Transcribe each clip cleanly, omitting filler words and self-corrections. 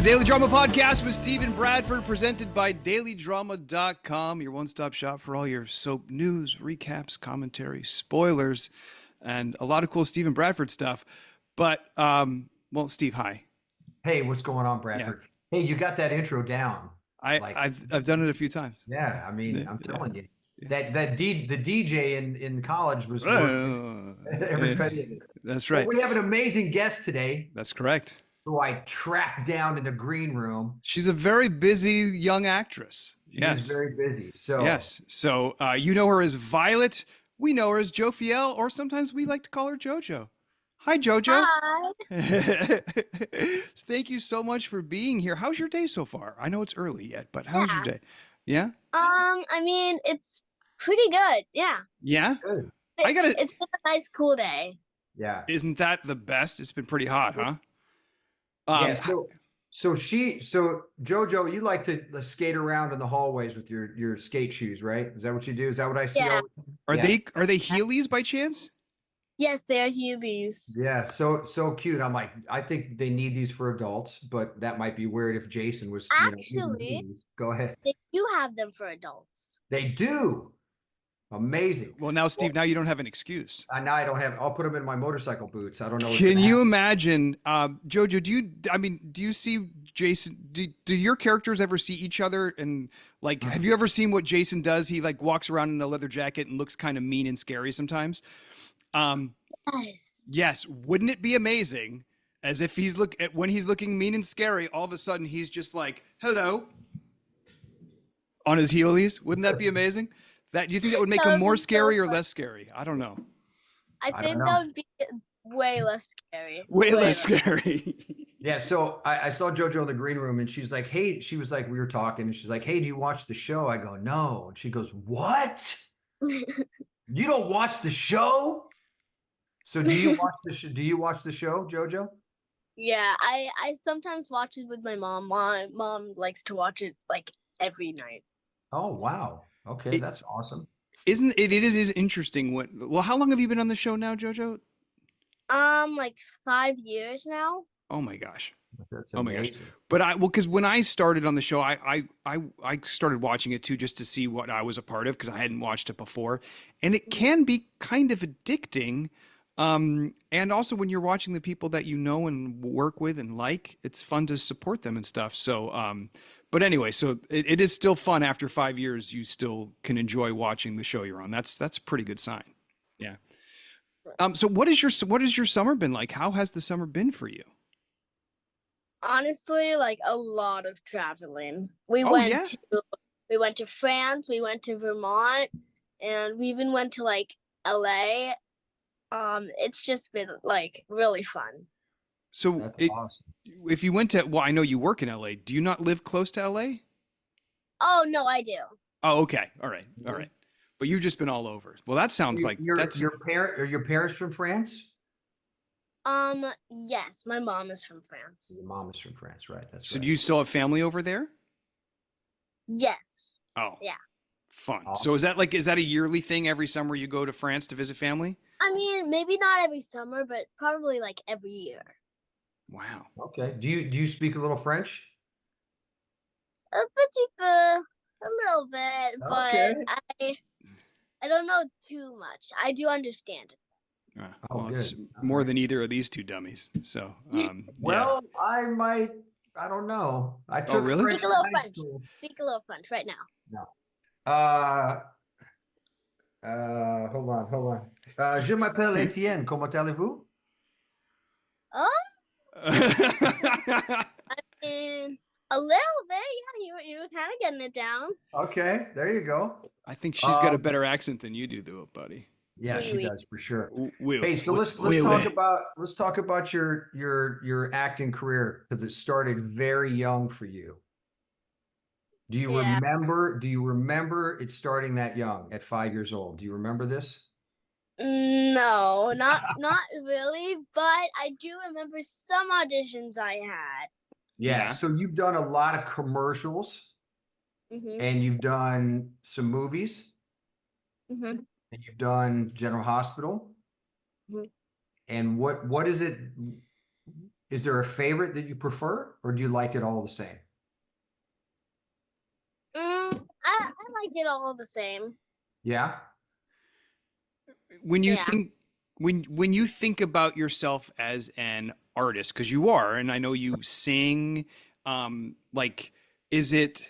the Daily Drama Podcast with Stephen Bradford, presented by dailydrama.com, your one-stop shop for all your soap news, recaps, commentary, spoilers, and a lot of cool Stephen Bradford stuff. But, well, Steve, hi. Hey, what's going on, Bradford? Hey, you got that intro down. I've done it a few times. Yeah, I mean, I'm Yeah. telling you, the DJ in college was worse than everybody in this. That's But right. we have an amazing guest today That's correct. who I tracked down in the green room. She's a very busy young actress. She is very busy. So Yes. So you know her as Violet. We know her as Jophielle, or sometimes we like to call her JoJo. Hi, JoJo. Hi. Thank you so much for being here. How's your day so far? I know it's early yet, but how's your day? Yeah? I mean, it's pretty good. Yeah. Yeah? good. It's been a nice, cool day. Yeah. Isn't that the best? It's been pretty hot, huh? Yeah. So JoJo, you like to skate around in the hallways with your skate shoes, right? Is that what you do? Is that what I see Yeah. all the time? Are they Heelys by chance? Yes, they're Heelys. Yeah, so cute. I'm like, I think they need these for adults, but that might be weird if Jason was, using Actually, these. Go ahead. they do have them for adults. They do. Amazing. Well, now, Steve, now you don't have an excuse. Now I don't have. I'll put them in my motorcycle boots. I don't know. What's Can gonna you happen. imagine, Jojo? Do you see Jason? Do your characters ever see each other? And like, have you ever seen what Jason does? He like walks around in a leather jacket and looks kind of mean and scary sometimes. Yes. Yes. Wouldn't it be amazing? As if when he's looking mean and scary, all of a sudden he's just like, "Hello," on his heelys. Wouldn't that be amazing? Do you think that would make him more scary or less scary? I don't know. I don't think know. that would be way less scary. Way less scary. Yeah. So I saw JoJo in the green room, and she's like, "Hey," she was like, we were talking, and she's like, "Hey, do you watch the show?" I go, "No," and she goes, "What? You don't watch the show?" So do you watch the Do you watch the show, JoJo? Yeah, I sometimes watch it with my mom. My mom likes to watch it like every night. Oh wow. Okay, that's awesome. Isn't it? It is interesting. Well, how long have you been on the show now, JoJo? Like 5 years now. Oh my gosh. That's Oh my gosh. amazing. But because when I started on the show, I started watching it too, just to see what I was a part of, because I hadn't watched it before, and it can be kind of addicting. And also when you're watching the people that you know and work with and like, it's fun to support them and stuff. So, but anyway, so it is still fun after 5 years. You still can enjoy watching the show you're on. That's a pretty good sign. Yeah. So what is your summer been like? How has the summer been for you? Honestly, like a lot of traveling. We Oh, yeah? went to France, we went to Vermont, and we even went to like LA. It's just been like really fun. So That's awesome. if you went to, well, I know you work in LA. Do you not live close to LA? Oh no, I do. Oh, okay. All right. All right. But you've just been all over. Well, that sounds like that's Your parents from France? Yes, my mom is from France. Your mom is from France, right? That's so right. do you still have family over there? Yes. Oh. Yeah. Fun. Awesome. So is that a yearly thing every summer you go to France to visit family? I mean, maybe not every summer, but probably like every year. Wow. Okay. Do you speak a little French? A petit peu, a little bit, Okay. but I don't know too much. I do understand it. Well, it's good. more than either of these two dummies. So, Well, I don't know. I took really? French Speak a little in high French. school. Speak a little French right now. No. Hold on. Je m'appelle Etienne. Comment allez-vous? Oh, yeah. and a little bit. Yeah, you were kind of getting it down. Okay, there you go. I think she's got a better accent than you do, though, buddy. Yeah, Oui, she oui. does for sure. Oui, Hey, so oui, let's oui, talk oui. about your acting career, because it started very young for you. Do you Yeah. remember it starting that young at 5 years old? Do you remember this? No, not really, but I do remember some auditions I had. Yeah. Yeah. So you've done a lot of commercials, Mhm. and you've done some movies, Mhm. and you've done General Hospital. Mhm. And what is it? is there a favorite that you prefer, or do you like it all the same? I like it all the same. Yeah. When you Yeah. think when you think about yourself as an artist, because you are, and I know you sing, like, is it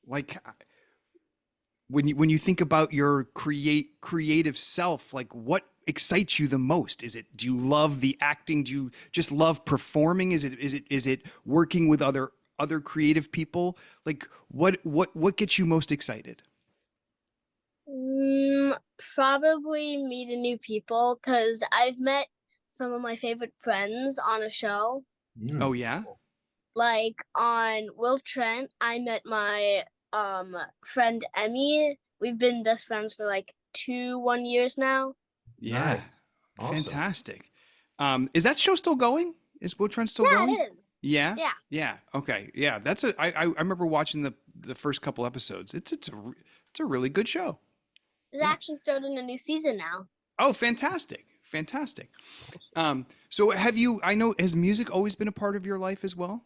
like when you think about your creative self, like what excites you the most? Is it, do you love the acting? Do you just love performing? Is it working with other creative people? Like what gets you most excited? Probably meeting new people because I've met some of my favorite friends on a show. Oh yeah? Like on Will Trent, I met my friend Emmy. We've been best friends for like 1 years now. Yeah. Nice. Awesome. Fantastic. Is that show still going? Is Will Trent still Yeah, going? it is. Yeah. Yeah, Yeah. Okay. Yeah. That's I remember watching the first couple episodes. It's a really good show. it's Yeah. actually starting a new season now. Oh, fantastic. Fantastic. Awesome. So have you, I know, has music always been a part of your life as well?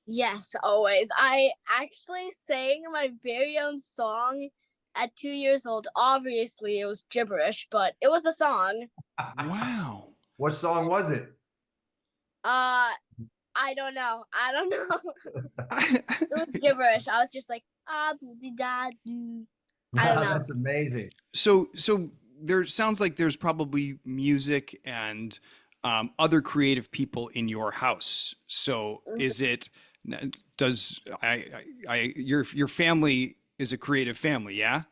Yes, always. I actually sang my very own song at 2 years old. Obviously, it was gibberish, but it was a song. Wow. What song was it? I don't know. I don't know. It was gibberish. I was just like, ah, boo da doo. I don't know. That's amazing. So there sounds like there's probably music and other creative people in your house. So is it, does your family is a creative family, yeah?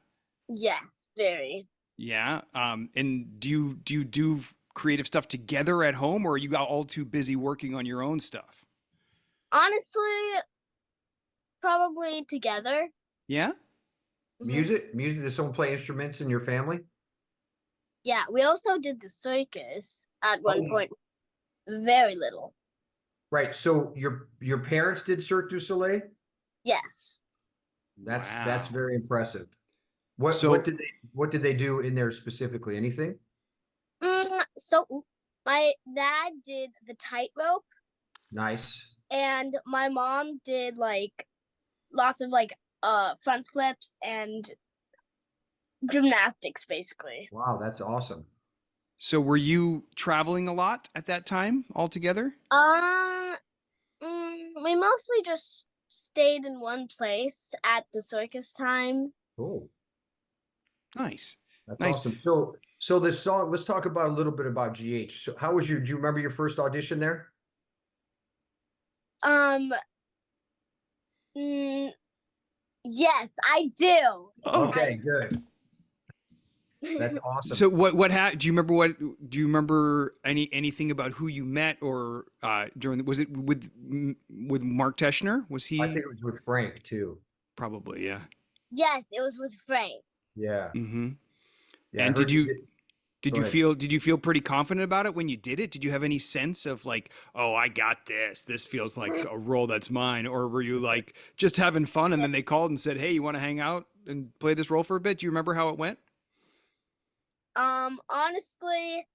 Yes, very. Yeah. And do you do creative stuff together at home, or are you all too busy working on your own stuff? Honestly, probably together. Yeah. Music. Does someone play instruments in your family? Yeah, we also did the circus at one Oh, point. Very little. right. So your parents did Cirque du Soleil? Yes. That's Wow. very impressive. What So what did they do in there specifically? Anything? So my dad did the tightrope, Nice. and my mom did like lots of like front flips and gymnastics, basically. Wow, that's awesome. so were you traveling a lot at that time altogether? Um, we mostly just stayed in one place at the circus time. Cool. Nice. That's Nice. awesome. So this song, let's talk about a little bit about GH. So how was do you remember your first audition there? Um, mm, yes, I do. Oh. Okay, good. That's awesome. So do you remember do you remember anything about who you met, or was it with Mark Teschner? Was I he? think it was with Frank too. Probably, yeah. Yes, it was with Frank. Yeah. Mm-hmm. Yeah, I And heard you did. did Go you ahead. feel pretty confident about it when you did it? Did you have any sense of like, oh, I got this. This feels like a role that's mine, or were you like just having fun and then they called and said, "Hey, you want to hang out and play this role for a bit?" Do you remember how it went? Honestly,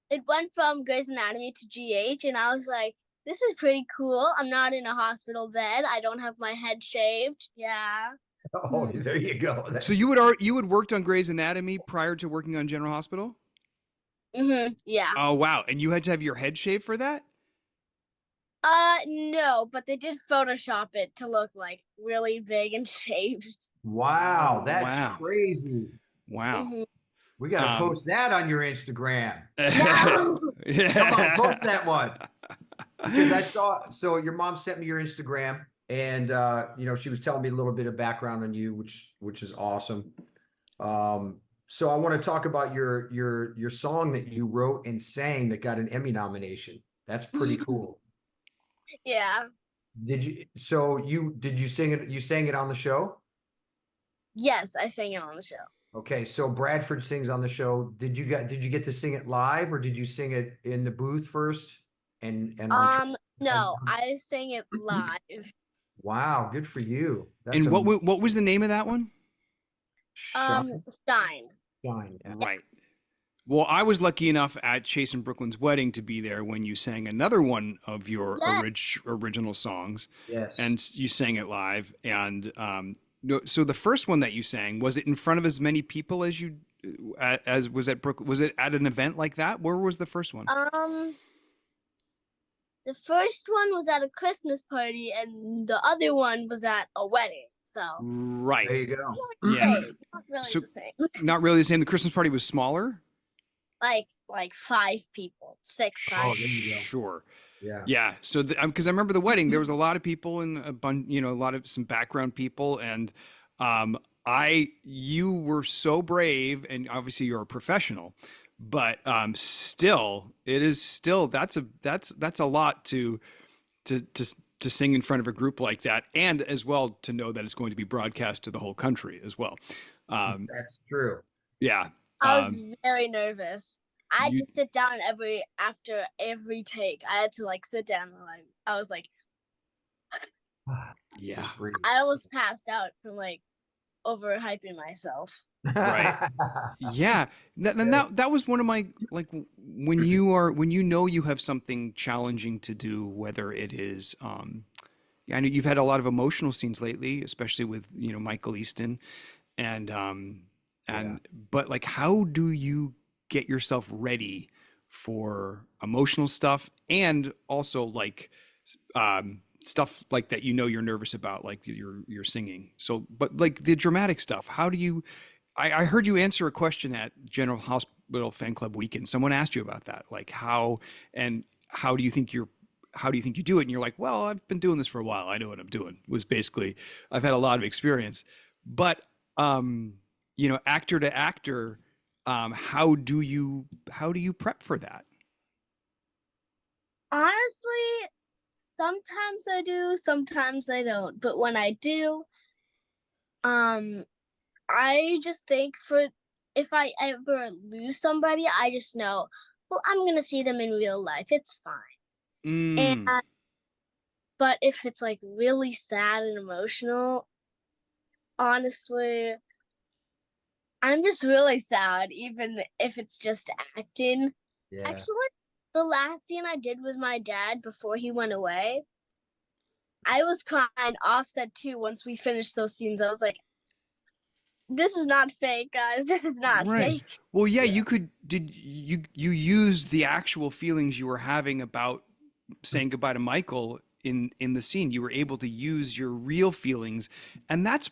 it went from Grey's Anatomy to GH, and I was like, this is pretty cool. I'm not in a hospital bed. I don't have my head shaved. Yeah. Oh, there you go. So you had worked on Grey's Anatomy prior to working on General Hospital? Yeah. Oh wow! And you had to have your head shaved for that? No, but they did Photoshop it to look like really big and shaved. Wow, that's Wow! crazy. Wow! We got to post that on your Instagram. No. Come on, post that one. Because I saw, so your mom sent me your Instagram, and she was telling me a little bit of background on you, which is awesome. So I want to talk about your song that you wrote and sang that got an Emmy nomination. That's pretty cool. Yeah. Did you sing it? You sang it on the show? Yes, I sang it on the show. Okay, so Bradford sings on the show. Did you get to sing it live, or did you sing it in the booth first? And on No, I sang it live. Wow, good for you. That's And what was the name of that one? Shine. Shine. Shine. Right. Well, I was lucky enough at Chase and Brooklyn's wedding to be there when you sang another one of your Yeah. original songs, Yes. and you sang it live. And so the first one that you sang, was it in front of as many people as you as was at Brooklyn? Was it at an event like that? Where was the first one? Um, the first one was at a Christmas party, and the other one was at a wedding. So There Right. you go. Yeah. same, not really So the same. not really the same. The Christmas party was smaller. Like 5 people, six, Oh, 5. there you go. Sure. Yeah. Yeah. So, because I remember the wedding, there was a lot of people and a bunch, a lot of some background people, and um, you were so brave, and obviously you're a professional, but still, it is still that's a lot to to to sing in front of a group like that, and as well to know that it's going to be broadcast to the whole country as well. Um, That's true. yeah. I was Um, very nervous. I had you to sit down after every take. I had to like sit down and I was like yeah. Just breathe. I almost passed out from like overhyping myself. Right. Yeah, and Yeah. that was one of my like when you are when you know you have something challenging to do, whether it is yeah, I know you've had a lot of emotional scenes lately, especially with Michael Easton, and Yeah. but like how do you get yourself ready for emotional stuff and also like stuff like that you're nervous about, like you're singing. So, but like the dramatic stuff, how do you? I heard you answer a question at General Hospital Fan Club Weekend. Someone asked you about that, like how and how do you think you do it? And you're like, well, I've been doing this for a while. I know what I'm doing. Was basically, I've had a lot of experience, but actor to actor, how do you prep for that? Honestly, sometimes I do, sometimes I don't. But when I do, um I just think for if I ever lose somebody, I just know, well, I'm gonna see them in real life. It's fine. And Mm, but if it's like really sad and emotional, honestly, I'm just really sad, even if it's just acting. Yeah. Actually, the last scene I did with my dad before he went away, I was crying offset too once we finished those scenes. I was like, this is not fake, guys. This is not right. fake. Well, yeah, Yeah. you used the actual feelings you were having about saying goodbye to Michael in the scene. You were able to use your real feelings, and that's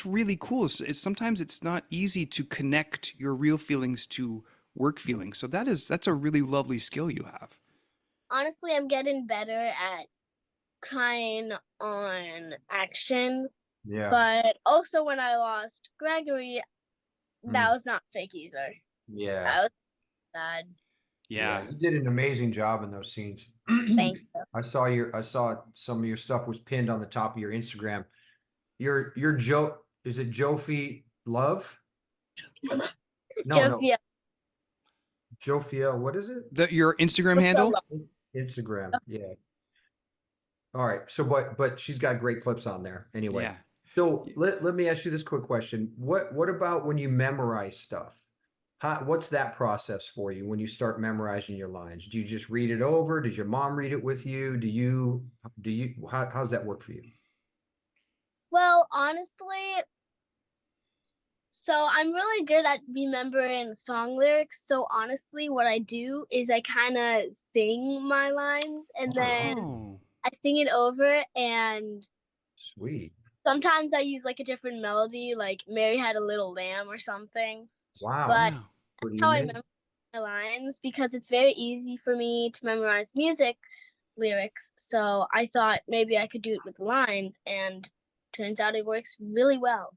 really cool. Sometimes it's not easy to connect your real feelings to work feelings. So that's a really lovely skill you have. Honestly, I'm getting better at crying on action. Yeah. But also when I lost Gregory, that Mm. was not fake either. Yeah. That was sad. Yeah. Yeah. You did an amazing job in those scenes. Thank you. I saw some of your stuff was pinned on the top of your Instagram. Your Joe, is it Jophielle Love? No, no. Jophielle, Jophielle, what is it? Your Instagram Jophielle handle? Love. Instagram. Yeah. All right. So, but she's got great clips on there anyway. Yeah. So let me ask you this quick question. What about when you memorize stuff? What's that process for you when you start memorizing your lines? Do you just read it over? Does your mom read it with you? How's that work for you? Well, honestly, so I'm really good at remembering song lyrics. So honestly, what I do is I kind of sing my lines and then Oh. I sing it over, and Sweet. sometimes I use like a different melody, like Mary Had a Little Lamb or something. Wow. But Wow. Pretty how I unique. memorize my lines because it's very easy for me to memorize music lyrics. So I thought maybe I could do it with lines, and turns out it works really well.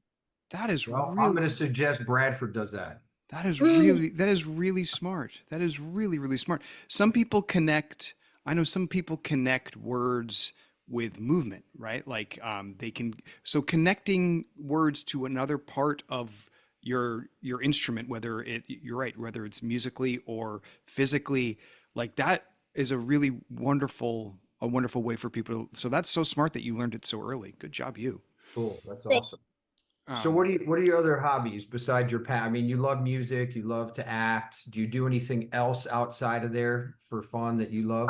That is Well, I'm really going to suggest Bradford does that. that is really smart. That is really, really smart. Some people connect, I know some people connect words with movement, right? Like they can, so connecting words to another part of your instrument, whether you're right, whether it's musically or physically, like that is a wonderful way for people to, so that's so smart that you learned it so early. Good job, you. Cool. That's Thank awesome. So what are your other hobbies besides your I mean, you love music, you love to act. Do you do anything else outside of there for fun that you love?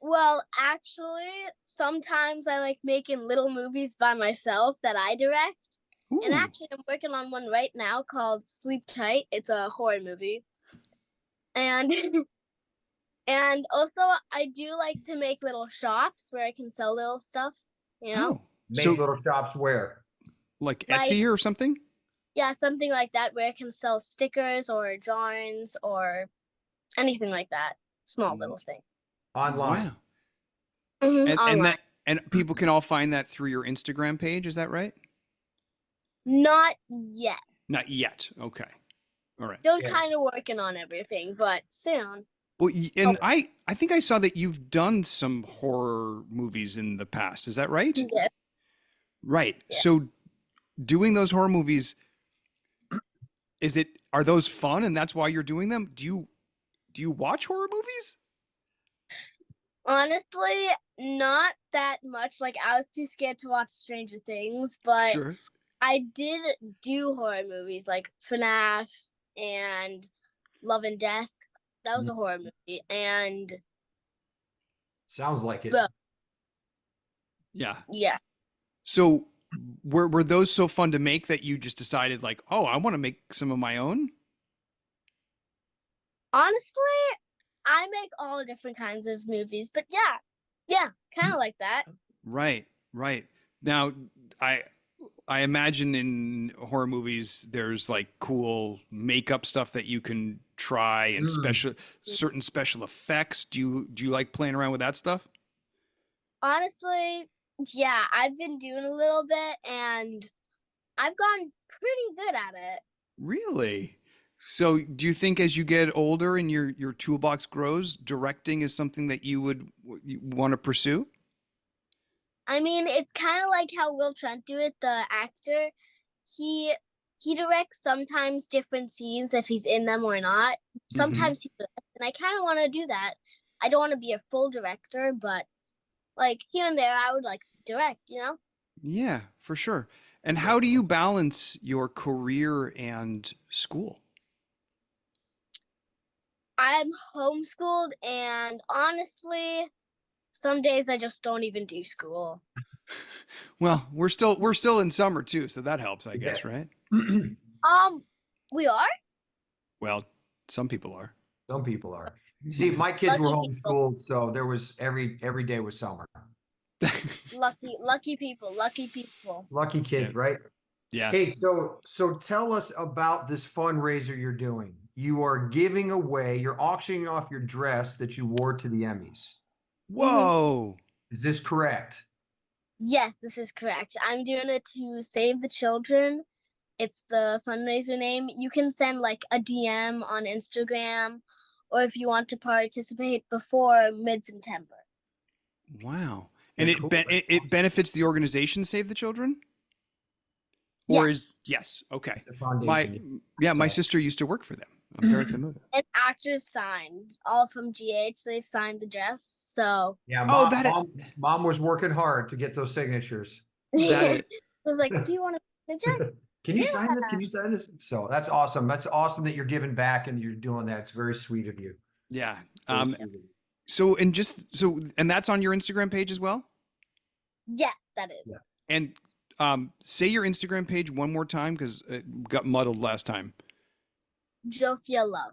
Well, actually, sometimes I like making little movies by myself that I direct. And Ooh. actually, I'm working on one right now called Sleep Tight. It's a horror movie. And and also I do like to make little shops where I can sell little stuff, you know? Oh. Make So little shops where? like Like, Etsy or something? yeah, something like that where I can sell stickers or drawings or anything like that. Small little thing. Online. Wow. And Online. that and people can all find that through your Instagram page, is that right? Not yet. Not yet. Okay. All right. Still Yeah. kind of working on everything, but soon. Well, and Oh, I think I saw that you've done some horror movies in the past. Is that right? yeah, Right. yeah. So doing those horror movies, are those fun and that's why you're doing them? Do you watch horror movies? Honestly, not that much. Like, I was too scared to watch Stranger Things, but Sure. I did do horror movies like FNAF and Love and Death. That was a horror movie. And Sounds like it. Yeah. yeah, So were those so fun to make that you just decided like, "Oh, I want to make some of my own?" honestly, I make all different kinds of movies, but yeah, kind of like that. Right. Right. Now, I I imagine in horror movies there's like cool makeup stuff that you can try and certain special effects. Do you like playing around with that stuff? Honestly, yeah, I've been doing a little bit and I've gotten pretty good at it. Really? So, do you think as you get older and your toolbox grows, directing is something that you want to pursue? I mean, it's kind of like how Will Trent do it, the actor. He he directs sometimes different scenes if he's in them or not. Hmm. Sometimes he does, and I kind of want to do that. I don't want to be a full director, but like here and there, I would like to direct. You know, Yeah, for sure. And how do you balance your career and school? I'm homeschooled, and honestly, some days I just don't even do school. Well, we're still in summer too, so that helps, I Yeah. guess, right? We are Well, some people are. Some people are. See, my kids were lucky people. homeschooled, so there was every day was summer. Lucky people. Lucky people. Lucky Yeah. kids, right? Yeah. Hey, so tell us about this fundraiser you're doing. You are giving away, you're auctioning off your dress that you wore to the Emmys. Hmm. Whoa. Is this correct? Yes, this is correct. I'm doing it to save the children. It's the fundraiser name. You can send like a DM on Instagram, or if you want to participate before mid-September. Wow. And Okay, cool. That's it benefits the organization Save the Children? Or is Yes, yes, okay. the My foundation. yeah, my So sister used to work for them. I'm very familiar. and actors signed. All from GH, they've signed the dress. So yeah, Oh, mom was working hard to get those signatures. that I is was like, "Do you want a signature?" Can you sign this? Can you sign this? So that's awesome. That's awesome that you're giving back and you're doing that. It's very sweet of you. yeah. Very sweet of you. So that's on your Instagram page as well? Yes, that is. Yeah. And say your Instagram page one more time because it got muddled last time. Jophielle Love.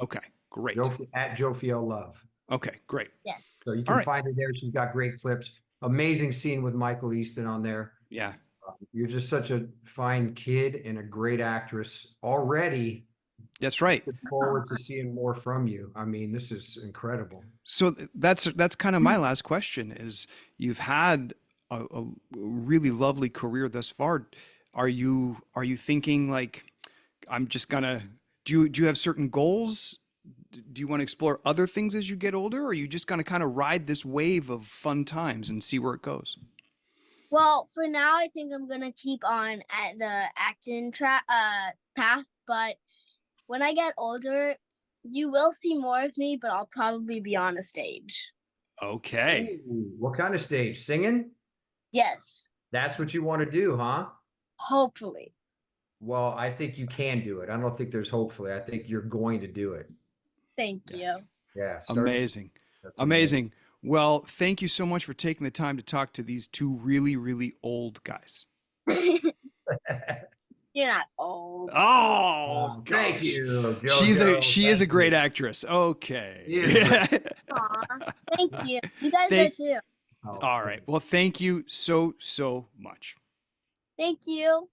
Okay, great. At Jophielle Love. Okay, great. Yes. So you All can right. find her there. She's got great clips. Amazing scene with Michael Easton on there. Yeah, You're just such a fine kid and a great actress already. that's right. Look forward to seeing more from you. I mean, this is incredible. So that's kind of my last question is you've had a really lovely career thus far. Are you thinking like I'm just gonna do you have certain goals? Do you want to explore other things as you get older, or are you just gonna kind of ride this wave of fun times and see where it goes? Well, for now, I think I'm gonna keep on at the acting path. But when I get older, you will see more of me. But I'll probably be on a stage. Okay. Ooh, what kind of stage? Singing? Yes. That's what you want to do, huh? Hopefully. Well, I think you can do it. I don't think there's hopefully. I think you're going to do it. Thank Yes. you. Yeah. Start. Amazing. That's Amazing. Well, thank you so much for taking the time to talk to these two really, really old guys. You're not old. Oh, Thank gosh. you, JoJo. She is a Thank great you. actress. Okay. She is great. Aw, thank you. You guys are Thank, too. Oh, all right. Well, thank you so, so much. Thank you.